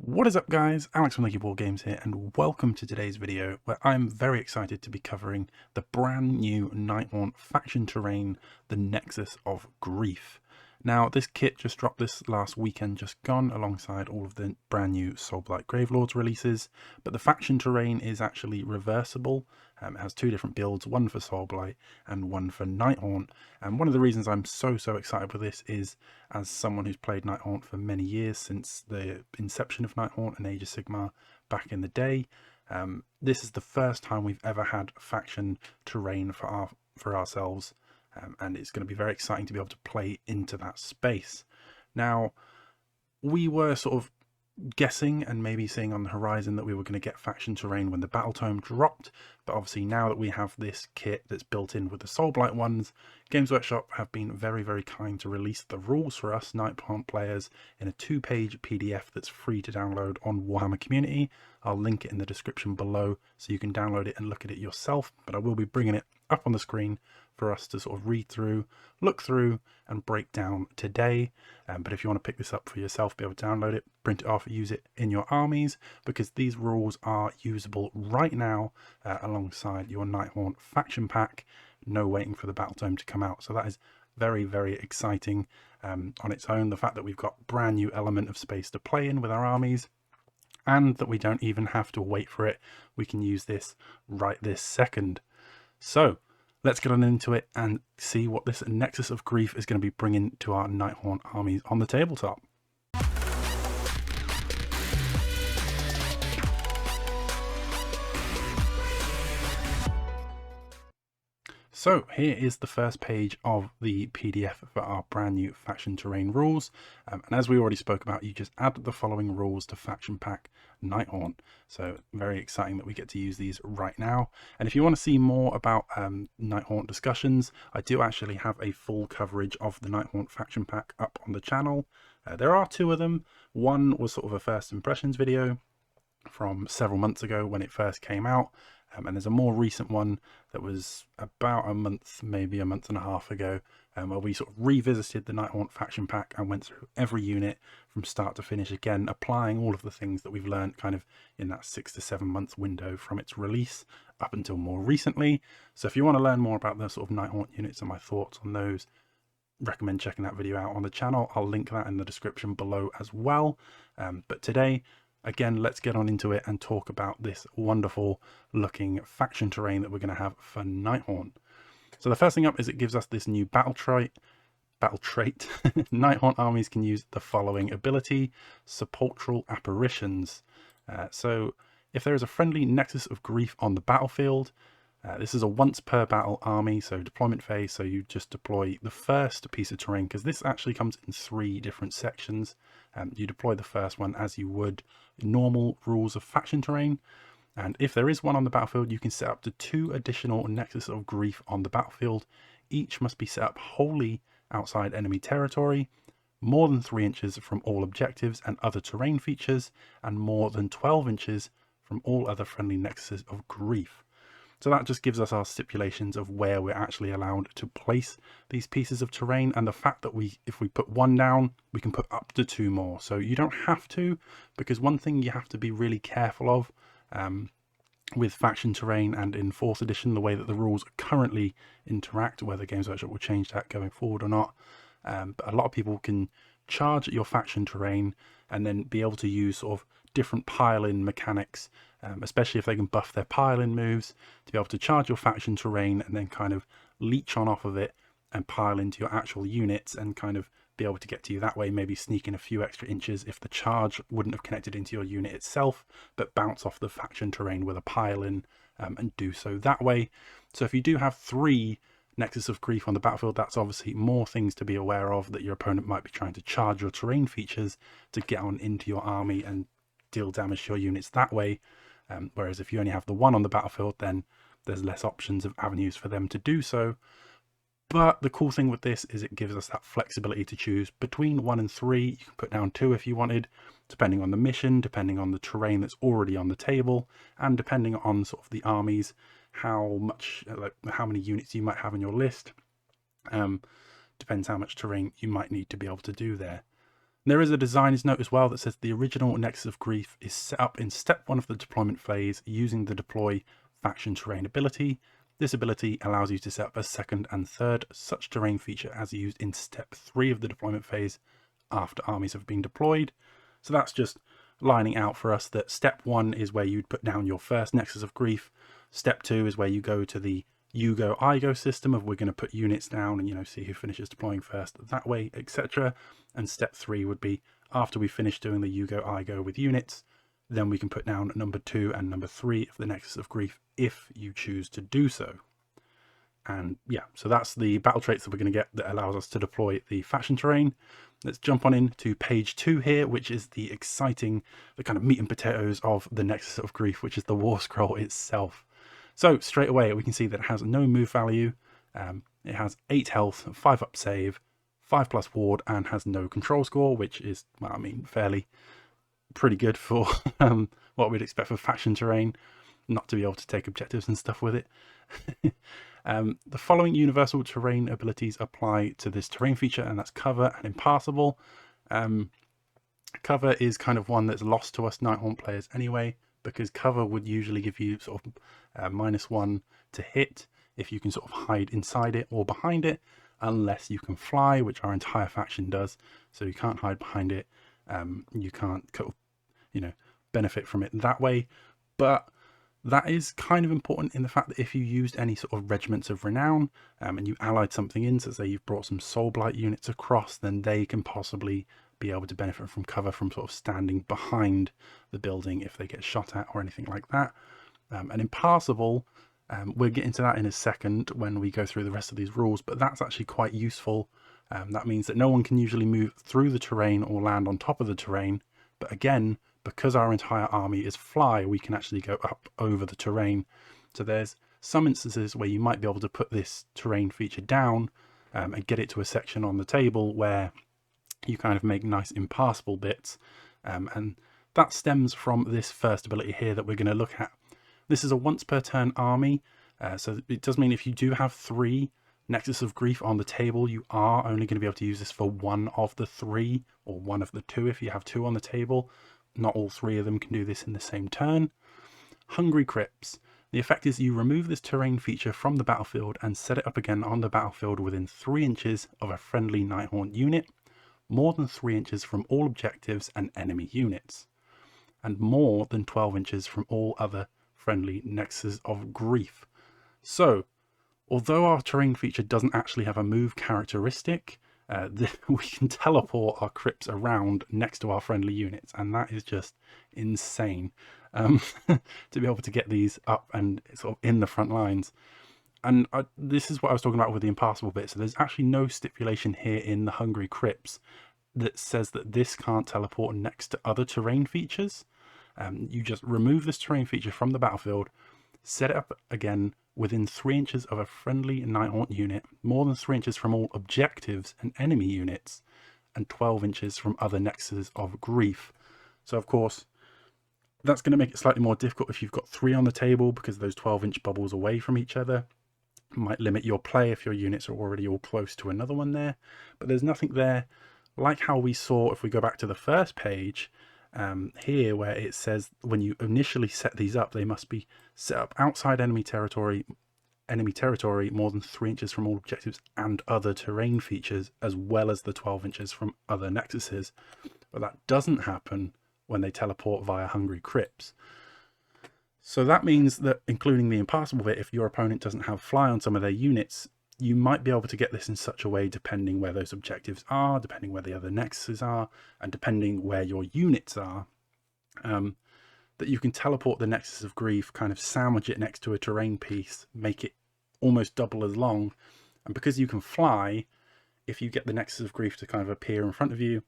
What is up guys, Alex from Lakey Wargames here, and welcome to today's video where I'm very excited to be covering the brand new Nighthaunt faction terrain, the Nexus of Greif. Now this kit just dropped this last weekend just gone alongside all of the brand new Soulblight Gravelords releases, but the faction terrain is actually reversible. It has two different builds, one for Soulblight and one for Nighthaunt. And one of the reasons I'm so excited with this is, as someone who's played Nighthaunt for many years, since the inception of Nighthaunt and Age of Sigmar back in the day, this is the first time we've ever had faction terrain for ourselves. And it's going to be very exciting to be able to play into that space. Now, we were sort of guessing and maybe seeing on the horizon that we were going to get faction terrain when the Battle Tome dropped, but obviously now that we have this kit that's built in with the Soulblight ones, Games Workshop have been very kind to release the rules for us Nighthaunt players in a 2-page PDF that's free to download on Warhammer Community. I'll link it in the description below so you can download it and look at it yourself, but I will be bringing it up on the screen for us to sort of read through, look through and break down today. But if you want to pick this up for yourself, be able to download it, print it off, use it in your armies, because these rules are usable right now alongside your Nighthaunt faction pack. No waiting for the Battle Tome to come out. So that is very exciting on its own. The fact that we've got brand new element of space to play in with our armies, and that we don't even have to wait for it. We can use this right this second. So let's get on into it and see what this Nexus of Greif is going to be bringing to our Nighthaunt armies on the tabletop. So here is the first page of the PDF for our brand new faction terrain rules. And as we already spoke about, you just add the following rules to faction pack Nighthaunt. So very exciting that we get to use these right now. And if you want to see more about Nighthaunt discussions, I do actually have a full coverage of the Nighthaunt faction pack up on the channel. There are two of them. One was sort of a first impressions video from several months ago when it first came out. And there's a more recent one that was about a month, maybe a month and a half ago, where we sort of revisited the Nighthaunt faction pack and went through every unit from start to finish again, applying all of the things that we've learned kind of in that 6 to 7 month window from its release up until more recently. So if you want to learn more about the sort of Nighthaunt units and my thoughts on those, recommend checking that video out on the channel. I'll link that in the description below as well. But today, again, let's get on into it and talk about this wonderful looking faction terrain that we're going to have for Nighthaunt. So the first thing up is it gives us this new battle trait. Nighthaunt armies can use the following ability: Sepulchral Apparitions. So if there is a friendly Nexus of Greif on the battlefield, this is a once per battle army, so deployment phase, so you just deploy the first piece of terrain, because this actually comes in 3 different sections. You deploy the first one as you would normal rules of faction terrain, and if there is one on the battlefield, you can set up to 2 additional Nexus of Greif on the battlefield. Each must be set up wholly outside enemy territory, more than 3 inches from all objectives and other terrain features, and more than 12 inches from all other friendly Nexuses of Greif. So that just gives us our stipulations of where we're actually allowed to place these pieces of terrain, and the fact that if we put 1 down, we can put up to 2 more. So you don't have to, because one thing you have to be really careful of with faction terrain and in 4th edition, the way that the rules currently interact, whether Games Workshop will change that going forward or not. But a lot of people can charge at your faction terrain and then be able to use sort of different pile-in mechanics, especially if they can buff their pile-in moves, to be able to charge your faction terrain and then kind of leech on off of it and pile into your actual units and kind of be able to get to you that way, maybe sneak in a few extra inches if the charge wouldn't have connected into your unit itself, but bounce off the faction terrain with a pile-in and do so that way. So if you do have 3 Nexus of Greif on the battlefield, that's obviously more things to be aware of, that your opponent might be trying to charge your terrain features to get on into your army and deal damage to your units that way. Whereas if you only have the 1 on the battlefield, then there's less options of avenues for them to do so. But the cool thing with this is it gives us that flexibility to choose between 1 and 3. You can put down 2 if you wanted, depending on the mission, depending on the terrain that's already on the table, and depending on sort of the armies, how many units you might have on your list. Depends how much terrain you might need to be able to do there. There is a designer's note as well that says the original Nexus of Greif is set up in step 1 of the deployment phase using the deploy faction terrain ability. This ability allows you to set up a second and third such terrain feature as used in step 3 of the deployment phase after armies have been deployed. So that's just lining out for us that step 1 is where you'd put down your first Nexus of Greif. Step 2 is where you go to the you go, I go system of we're going to put units down and, you know, see who finishes deploying first that way, etc. And step 3 would be after we finish doing the you go, I go with units, then we can put down number 2 and number 3 of the Nexus of Greif if you choose to do so. And yeah, so that's the battle traits that we're going to get that allows us to deploy the faction terrain. Let's jump on into page 2 here, which is the exciting, the kind of meat and potatoes of the Nexus of Greif, which is the war scroll itself. So straight away we can see that it has no move value, it has 8 health, 5 up save, 5+ ward, and has no control score, which is, well, I mean, fairly pretty good for what we'd expect for faction terrain, not to be able to take objectives and stuff with it. The following universal terrain abilities apply to this terrain feature, and that's cover and impassable. Cover is kind of one that's lost to us Nighthaunt players anyway, because cover would usually give you sort of -1 to hit if you can sort of hide inside it or behind it, unless you can fly, which our entire faction does. So you can't hide behind it. You can't, you know, benefit from it that way. But that is kind of important in the fact that if you used any sort of regiments of renown and you allied something in, so say you've brought some soul blight units across, then they can possibly be able to benefit from cover from sort of standing behind the building if they get shot at or anything like that. And impassable, we'll get into that in a second when we go through the rest of these rules, but that's actually quite useful. That means that no one can usually move through the terrain or land on top of the terrain, but again, because our entire army is fly, we can actually go up over the terrain. So there's some instances where you might be able to put this terrain feature down and get it to a section on the table where you kind of make nice impassable bits. And that stems from this first ability here that we're going to look at. This is a once per turn army. So it does mean if you do have 3 Nexus of Greif on the table, you are only going to be able to use this for 1 of the 3 or 1 of the 2 if you have 2 on the table. Not all 3 of them can do this in the same turn. Hungry Crypts. The effect is you remove this terrain feature from the battlefield and set it up again on the battlefield within 3 inches of a friendly Nighthaunt unit, more than 3 inches from all objectives and enemy units, and more than 12 inches from all other friendly Nexus of Greif. So, although our terrain feature doesn't actually have a move characteristic, we can teleport our crypts around next to our friendly units, and that is just insane to be able to get these up and sort of in the front lines. And this is what I was talking about with the impassable bit. So there's actually no stipulation here in the Hungry Crypts that says that this can't teleport next to other terrain features. You just remove this terrain feature from the battlefield, set it up again within 3 inches of a friendly Nighthaunt unit, more than 3 inches from all objectives and enemy units, and 12 inches from other Nexuses of Greif. So of course, that's going to make it slightly more difficult if you've got 3 on the table, because those 12-inch bubbles away from each other might limit your play if your units are already all close to another one there. But there's nothing there, like how we saw if we go back to the first page, here where it says when you initially set these up, they must be set up outside enemy territory more than 3 inches from all objectives and other terrain features, as well as the 12 inches from other nexuses. But that doesn't happen when they teleport via Hungry Crypts. So that means that, including the impassable bit, if your opponent doesn't have fly on some of their units, you might be able to get this in such a way, depending where those objectives are, depending where the other nexuses are, and depending where your units are, that you can teleport the Nexus of Greif, kind of sandwich it next to a terrain piece, make it almost double as long. And because you can fly, if you get the Nexus of Greif to kind of appear in front of you,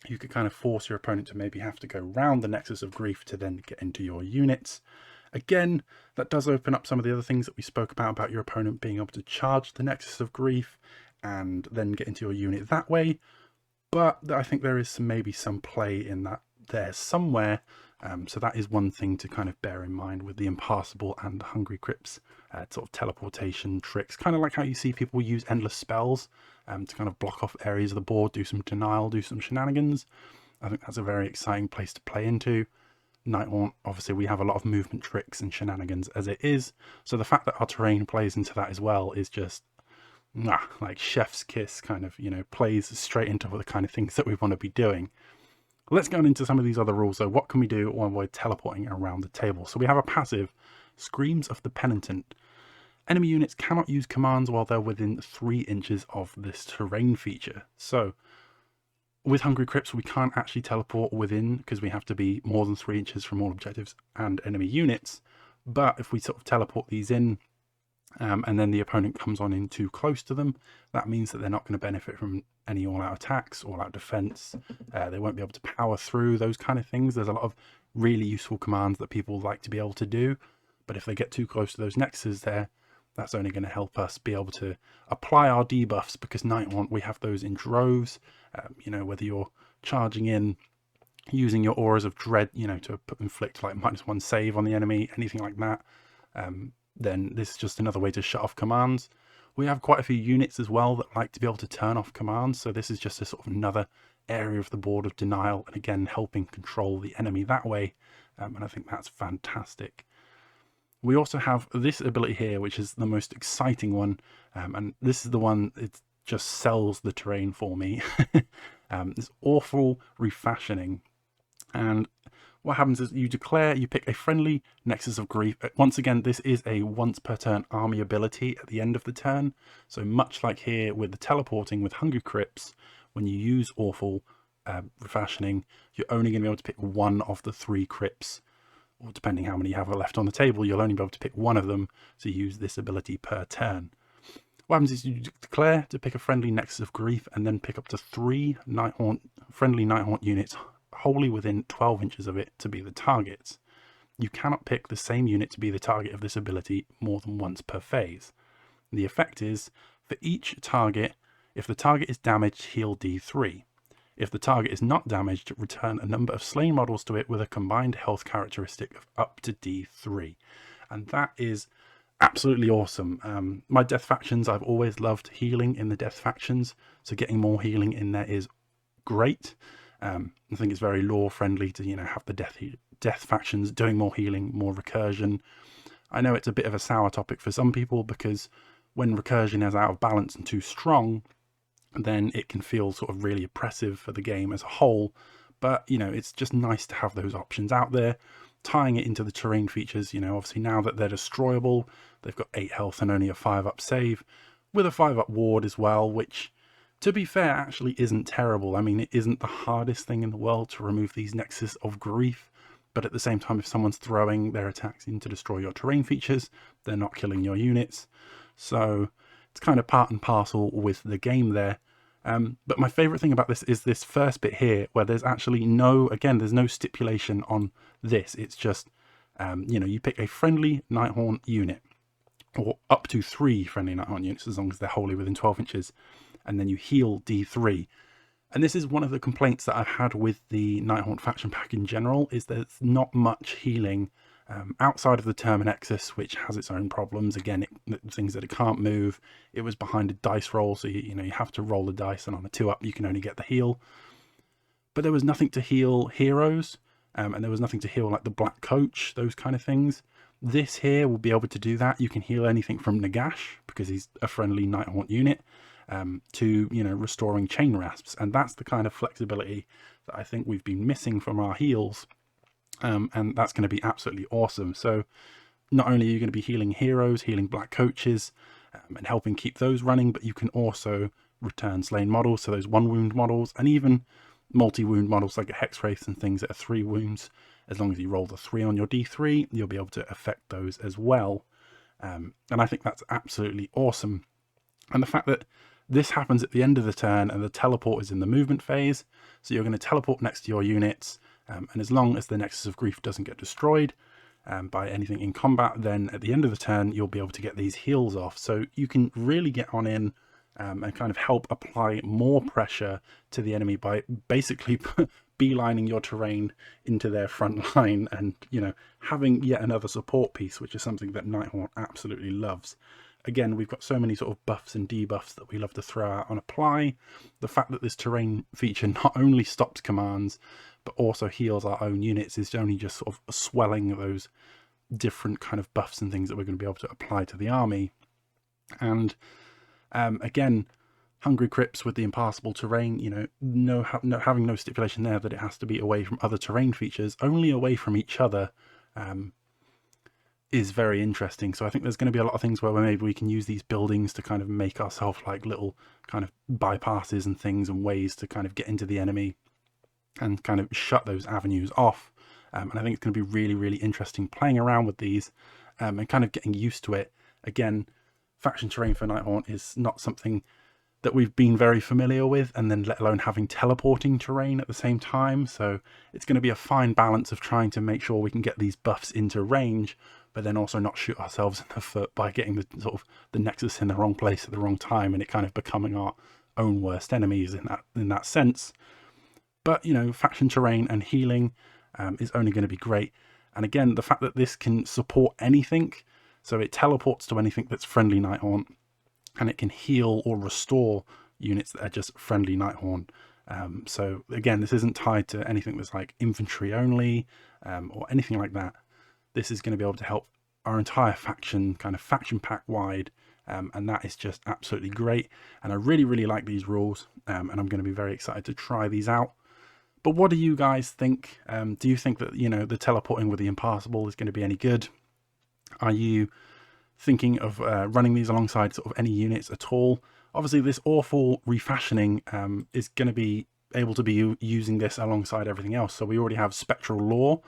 you could kind of force your opponent to maybe have to go round the Nexus of Greif to then get into your units. Again, that does open up some of the other things that we spoke about your opponent being able to charge the Nexus of Greif and then get into your unit that way. But I think there is maybe some play in that there somewhere. So that is one thing to kind of bear in mind with the impassable and the Hungry Crypts sort of teleportation tricks. Kind of like how you see people use endless spells to kind of block off areas of the board, do some denial, do some shenanigans. I think that's a very exciting place to play into. Nighthaunt, obviously we have a lot of movement tricks and shenanigans as it is, so the fact that our terrain plays into that as well is just like chef's kiss, kind of, plays straight into the kind of things that we want to be doing. Let's go into some of these other rules. So what can we do when we're teleporting around the table? So we have a passive, Screams of the Penitent. Enemy units cannot use commands while they're within 3 inches of this terrain feature. So with Hungry Crypts, we can't actually teleport within because we have to be more than 3 inches from all objectives and enemy units. But if we sort of teleport these in, and then the opponent comes on in too close to them, that means that they're not going to benefit from any all-out attacks, all-out defense. They won't be able to power through, those kind of things. There's a lot of really useful commands that people like to be able to do, but if they get too close to those nexuses there, that's only going to help us be able to apply our debuffs, because Nighthaunt, we have those in droves. Whether you're charging in, using your Auras of Dread, to inflict like -1 save on the enemy, anything like that, then this is just another way to shut off commands. We have quite a few units as well that like to be able to turn off commands, so this is just a sort of another area of the board of denial, and again helping control the enemy that way, and I think that's fantastic. We also have this ability here, which is the most exciting one, and this is the one it just sells the terrain for me. This awful refashioning, and what happens is you pick a friendly Nexus of Greif. Once again, this is a once per turn army ability at the end of the turn. So much like here with the teleporting with Hungry Crypts, when you use awful refashioning, you're only going to be able to pick one of the 3 crypts, or depending how many you have left on the table, you'll only be able to pick one of them to use this ability per turn. What happens is you declare to pick a friendly Nexus of Greif and then pick up to 3 friendly Nighthaunt units wholly within 12 inches of it to be the targets. You cannot pick the same unit to be the target of this ability more than once per phase. The effect is, for each target, if the target is damaged, heal D3. If the target is not damaged, return a number of slain models to it with a combined health characteristic of up to D3. And that is absolutely awesome. My death factions, I've always loved healing in the death factions, so getting more healing in there is great. I think it's very lore friendly to have the death factions doing more healing, more recursion. I know it's a bit of a sour topic for some people, because when recursion is out of balance and too strong, then it can feel sort of really oppressive for the game as a whole. But it's just nice to have those options out there. Tying it into the terrain features, obviously now that they're destroyable, they've got 8 health and only a 5-up save, with a 5-up ward as well, which, to be fair, actually isn't terrible. I mean, it isn't the hardest thing in the world to remove these Nexus of Greif, but at the same time, if someone's throwing their attacks in to destroy your terrain features, they're not killing your units. So it's kind of part and parcel with the game there. But my favourite thing about this is this first bit here, where there's actually there's no stipulation on this. It's just, you pick a friendly Nighthaunt unit, or up to 3 friendly Nighthaunt units, as long as they're wholly within 12 inches. And then you heal D3. And this is one of the complaints that I've had with the Nighthaunt faction pack in general, is there's not much healing outside of the Terminexus, which has its own problems. Again, things that it can't move. It was behind a dice roll, so you have to roll the dice, and on a 2-up you can only get the heal. But there was nothing to heal heroes, and there was nothing to heal like the Black Coach, those kind of things. This here will be able to do that. You can heal anything from Nagash, because he's a friendly Nighthaunt unit, to restoring chain rasps, and that's the kind of flexibility that I think we've been missing from our heals, and that's going to be absolutely awesome. So not only are you going to be healing heroes, healing Black Coaches, and helping keep those running, but you can also return slain models, so those 1 wound models, and even multi-wound models like a Hex Wraith and things that are 3 wounds. As long as you roll the 3 on your D3, you'll be able to affect those as well, and I think that's absolutely awesome. And the fact that this happens at the end of the turn, and the teleport is in the movement phase, so you're going to teleport next to your units, and as long as the Nexus of Greif doesn't get destroyed by anything in combat, then at the end of the turn you'll be able to get these heals off. So you can really get on in and kind of help apply more pressure to the enemy by basically beelining your terrain into their front line, and having yet another support piece, which is something that Nighthaunt absolutely loves. again, we've got so many sort of buffs and debuffs that we love to throw out on apply. The fact that this terrain feature not only stops commands, but also heals our own units is only just sort of swelling those different kind of buffs and things that we're going to be able to apply to the army. And again, Hungry Crypts with the impassable terrain, you know, having no stipulation there that it has to be away from other terrain features, only away from each other, is very interesting. So I think there's going to be a lot of things where maybe we can use these buildings to kind of make ourselves like little kind of bypasses and things and ways to kind of get into the enemy and kind of shut those avenues off. And I think it's going to be really, really interesting playing around with these and kind of getting used to it. Again, faction terrain for Nighthaunt is not something that we've been very familiar with, and then let alone having teleporting terrain at the same time. So it's going to be a fine balance of trying to make sure we can get these buffs into range, but then also not shoot ourselves in the foot by getting the sort of the Nexus in the wrong place at the wrong time, and it kind of becoming our own worst enemies in that sense. But you know, faction terrain and healing is only going to be great. And again, the fact that this can support anything, so it teleports to anything that's friendly Nighthaunt, and it can heal or restore units that are just friendly Nighthaunt. So again, this isn't tied to anything that's like infantry only or anything like that. This is going to be able to help our entire faction, kind of faction pack wide, and that is just absolutely great. And I really, really like these rules, and I'm going to be very excited to try these out. But what do you guys think? Do you think that, you know, the teleporting with the impassable is going to be any good? Are you thinking of running these alongside sort of any units at all? Obviously, this awful refashioning is going to be able to be using this alongside everything else. So we already have Spectral Law,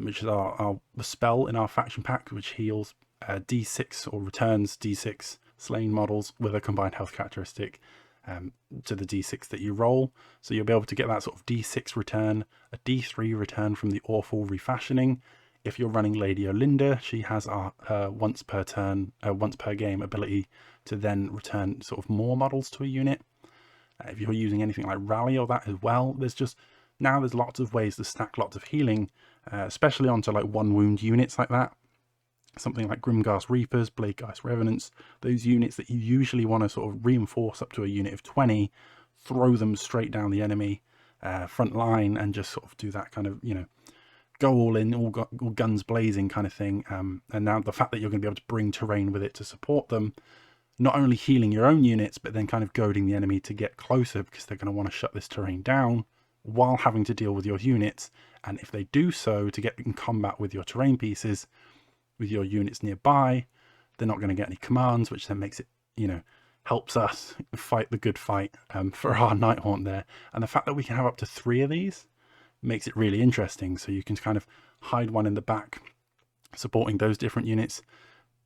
which is our spell in our faction pack, which heals D6 or returns D6 slain models with a combined health characteristic to the D6 that you roll. So you'll be able to get that sort of D6 return, a D3 return from the awful refashioning. If you're running Lady Olinda, she has her once per game ability to then return sort of more models to a unit. If you're using anything like Rally or that as well, there's lots of ways to stack lots of healing, especially onto like one wound units like that. Something like Grimghast Reapers, Bladegeist Revenants, those units that you usually want to sort of reinforce up to a unit of 20, throw them straight down the enemy front line and just sort of do that kind of, you know, go all in, all guns blazing kind of thing. And now the fact that you're going to be able to bring terrain with it to support them, not only healing your own units, but then kind of goading the enemy to get closer because they're going to want to shut this terrain down while having to deal with your units. And if they do so to get in combat with your terrain pieces, with your units nearby, they're not going to get any commands, which then makes it, you know, helps us fight the good fight for our Nighthaunt there. And the fact that we can have up to 3 of these makes it really interesting. So you can kind of hide one in the back, supporting those different units.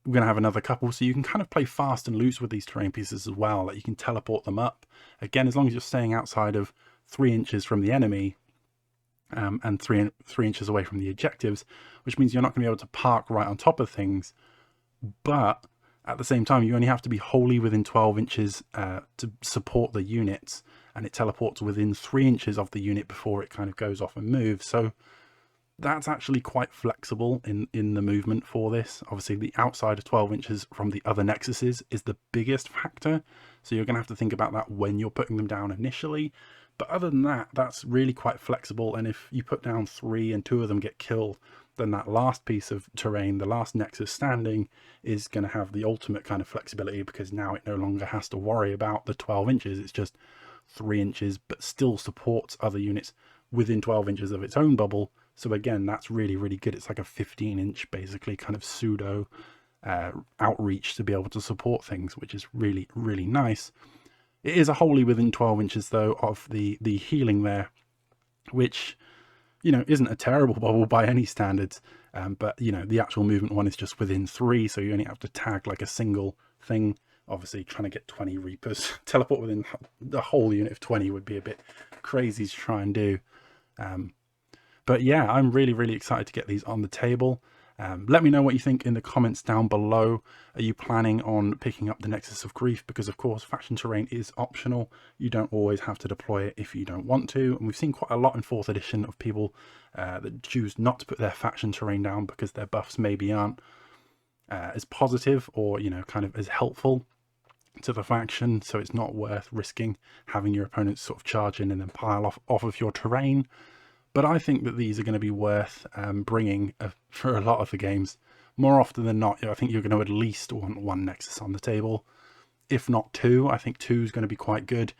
We're going to have another couple, so you can kind of play fast and loose with these terrain pieces as well. Like you can teleport them up. Again, as long as you're staying outside of 3 inches from the enemy, and 3 inches away from the objectives, which means you're not going to be able to park right on top of things. But at the same time, you only have to be wholly within 12 inches to support the units, and it teleports within 3 inches of the unit before it kind of goes off and moves. So that's actually quite flexible in the movement for this. Obviously, the outside of 12 inches from the other nexuses is the biggest factor. So you're going to have to think about that when you're putting them down initially. But other than that, that's really quite flexible. And if you put down 3 and 2 of them get killed, then that last piece of terrain, the last nexus standing, is going to have the ultimate kind of flexibility, because now it no longer has to worry about the 12 inches. It's just 3 inches, but still supports other units within 12 inches of its own bubble. So again, that's really, really good. It's like a 15-inch, basically, kind of pseudo outreach to be able to support things, which is really, really nice. It is a wholly within 12 inches, though, of the healing there, which, you know, isn't a terrible bubble by any standards. But, you know, the actual movement one is just within 3, so you only have to tag like a single thing. Obviously, trying to get 20 Reapers, teleport within the whole unit of 20 would be a bit crazy to try and do. But yeah, I'm really, really excited to get these on the table. Let me know what you think in the comments down below. Are you planning on picking up the Nexus of Greif? Because of course, faction terrain is optional. You don't always have to deploy it if you don't want to. And we've seen quite a lot in 4th edition of people that choose not to put their faction terrain down because their buffs maybe aren't as positive or, you know, kind of as helpful to the faction, so it's not worth risking having your opponents sort of charge in and then pile off of your terrain. But I think that these are going to be worth bringing for a lot of the games. More often than not, I think you're going to at least want one Nexus on the table, if not two. I think two is going to be quite good.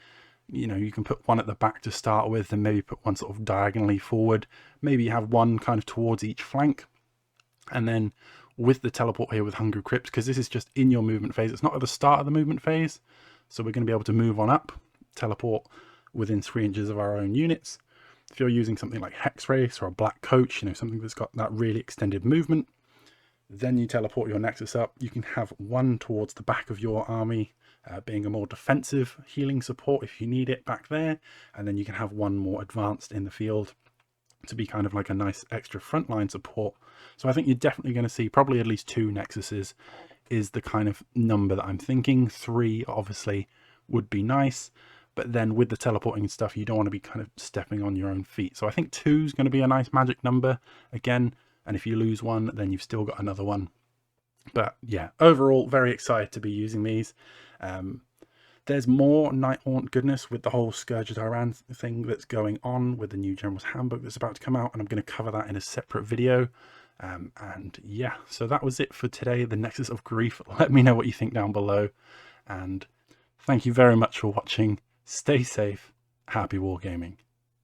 You know, you can put one at the back to start with, and maybe put one sort of diagonally forward. Maybe you have one kind of towards each flank, and then with the teleport here with Hungry Crypt, because this is just in your movement phase, it's not at the start of the movement phase, so we're going to be able to move on up, teleport within 3 inches of our own units. If you're using something like Hex Race or a Black Coach, you know, something that's got that really extended movement, then you teleport your Nexus up. You can have one towards the back of your army, being a more defensive healing support if you need it back there, and then you can have one more advanced in the field to be kind of like a nice extra frontline support. So I think you're definitely going to see probably at least 2 Nexuses is the kind of number that I'm thinking. 3 obviously would be nice, but then with the teleporting and stuff, you don't want to be kind of stepping on your own feet. So I think 2 is going to be a nice magic number again, and if you lose one, then you've still got another one. But yeah, overall, very excited to be using these. There's more Nighthaunt goodness with the whole Scourge of Iran thing that's going on with the new General's Handbook that's about to come out, and I'm going to cover that in a separate video. And yeah, so that was it for today, the Nexus of Greif. Let me know what you think down below, and thank you very much for watching. Stay safe, happy wargaming.